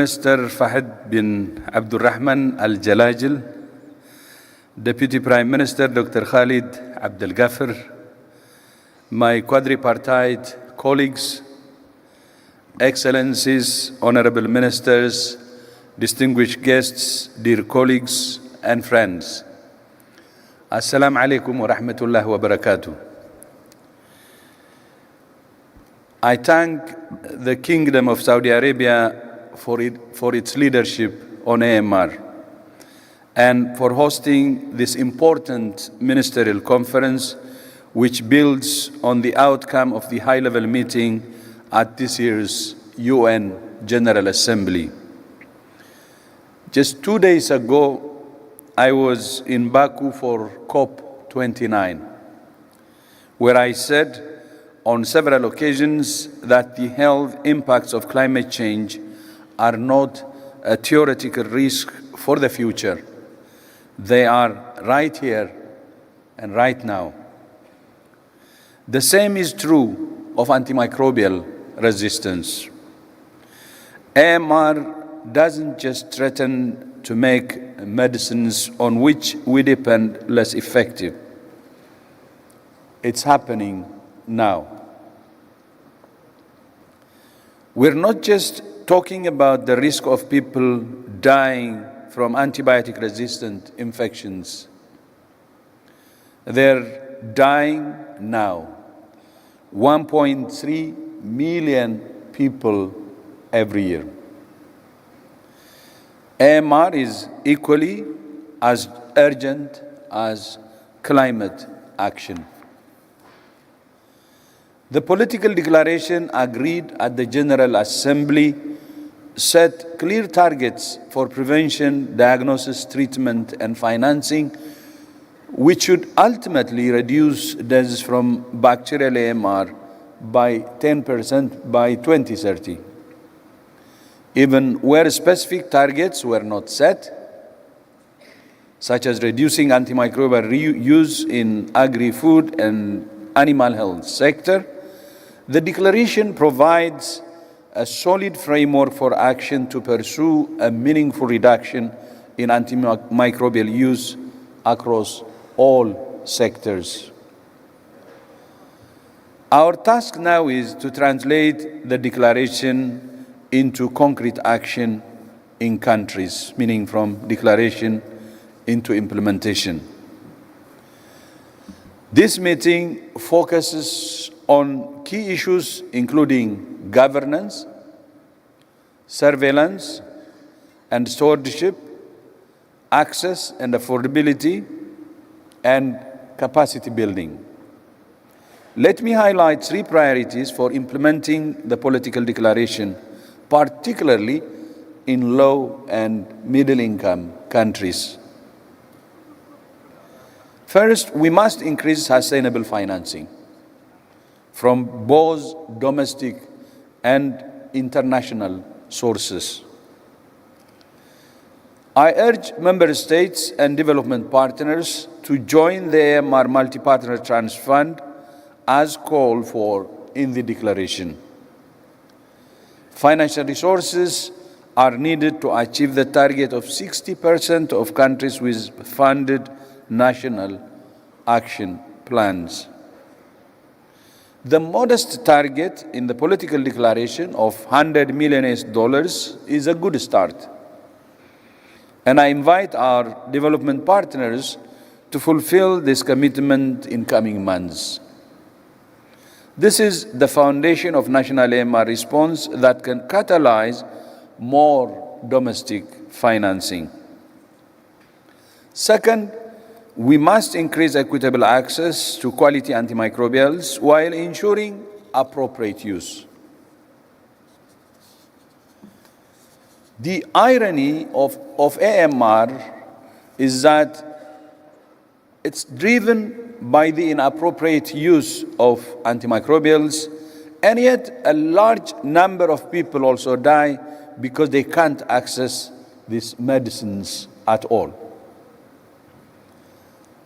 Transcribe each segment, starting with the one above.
Minister Fahd bin Abdulrahman Al-Jalajil, Deputy Prime Minister Dr. Khalid Abdel Ghaffar, my quadripartite colleagues, Excellencies, Honorable Ministers, distinguished guests, dear colleagues and friends. Assalamu alaikum wa rahmatullahi wa barakatuh. I thank the Kingdom of Saudi Arabia for its leadership on AMR and for hosting this important ministerial conference, which builds on the outcome of the high-level meeting at this year's UN General Assembly. Just 2 days ago, I was in Baku for COP29, where I said on several occasions that the health impacts of climate change are not a theoretical risk for the future. They are right here and right now. The same is true of antimicrobial resistance. AMR doesn't just threaten to make medicines on which we depend less effective. It's happening now. We're not just talking about the risk of people dying from antibiotic-resistant infections. They're dying now. 1.3 million people every year. AMR is equally as urgent as climate action. The political declaration agreed at the General Assembly set clear targets for prevention, diagnosis, treatment, and financing, which should ultimately reduce deaths from bacterial AMR by 10% by 2030. Even where specific targets were not set, such as reducing antimicrobial use in agri-food and animal health sector, the declaration provides a solid framework for action to pursue a meaningful reduction in antimicrobial use across all sectors. Our task now is to translate the declaration into concrete action in countries, meaning from declaration into implementation. This meeting focuses on key issues including governance, surveillance and stewardship, access and affordability, and capacity building. Let me highlight 3 priorities for implementing the political declaration, particularly in low and middle-income countries. First, we must increase sustainable financing from both domestic and international sources. I urge member states and development partners to join the AMR Multi-Partner Trust Fund as called for in the declaration. Financial resources are needed to achieve the target of 60% of countries with funded national action plans. The modest target in the political declaration of $100 million is a good start. And I invite our development partners to fulfill this commitment in coming months. This is the foundation of national AMR response that can catalyze more domestic financing. Second, we must increase equitable access to quality antimicrobials while ensuring appropriate use. The irony of AMR is that it's driven by the inappropriate use of antimicrobials, and yet a large number of people also die because they can't access these medicines at all.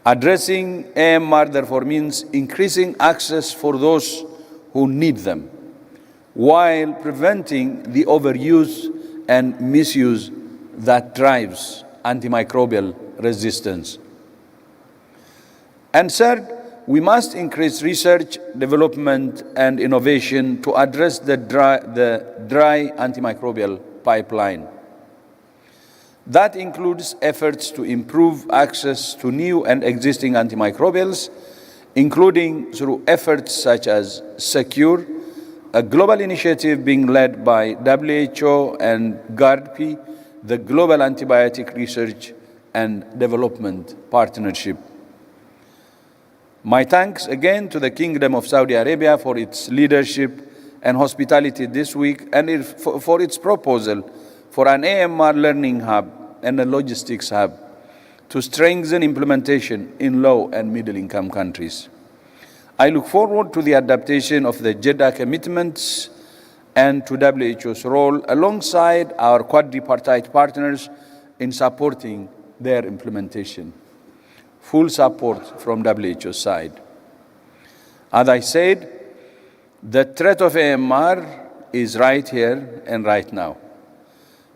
Addressing AMR, therefore, means increasing access for those who need them, while preventing the overuse and misuse that drives antimicrobial resistance. And third, we must increase research, development, and innovation to address the dry antimicrobial pipeline. That includes efforts to improve access to new and existing antimicrobials, including through efforts such as SECURE, a global initiative being led by WHO and GARDP, the Global Antibiotic Research and Development Partnership. My thanks again to the Kingdom of Saudi Arabia for its leadership and hospitality this week and for its proposal for an AMR learning hub and a logistics hub to strengthen implementation in low and middle-income countries. I look forward to the adaptation of the Jeddah commitments and to WHO's role alongside our quadripartite partners in supporting their implementation. Full support from WHO's side. As I said, the threat of AMR is right here and right now,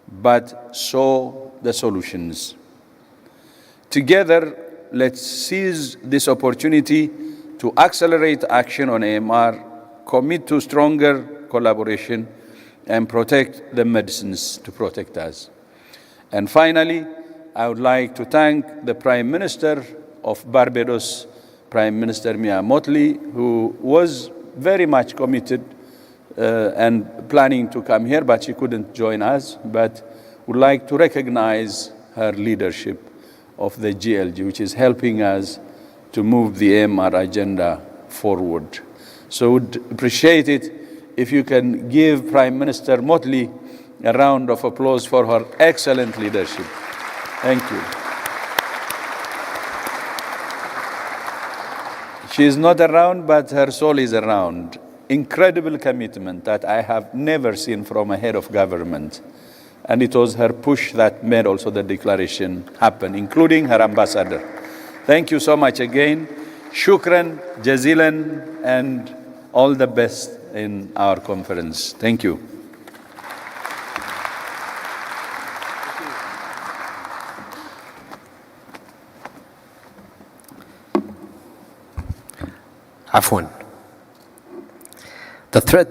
but so the solutions. Together, let's seize this opportunity to accelerate action on AMR, commit to stronger collaboration, and protect the medicines to protect us. And finally, I would like to thank the Prime Minister of Barbados, Prime Minister Mia Mottley, who was very much committed and planning to come here, but she couldn't join us, but would like to recognize her leadership of the GLG, which is helping us to move the AMR agenda forward. So would appreciate it if you can give Prime Minister Mottley a round of applause for her excellent leadership. Thank you. She is not around, but her soul is around. Incredible commitment that I have never seen from a head of government. And it was her push that made also the declaration happen, including her ambassador. Thank you so much again. Shukran, jazilan, and all the best in our conference. Thank you. عفواً. The threat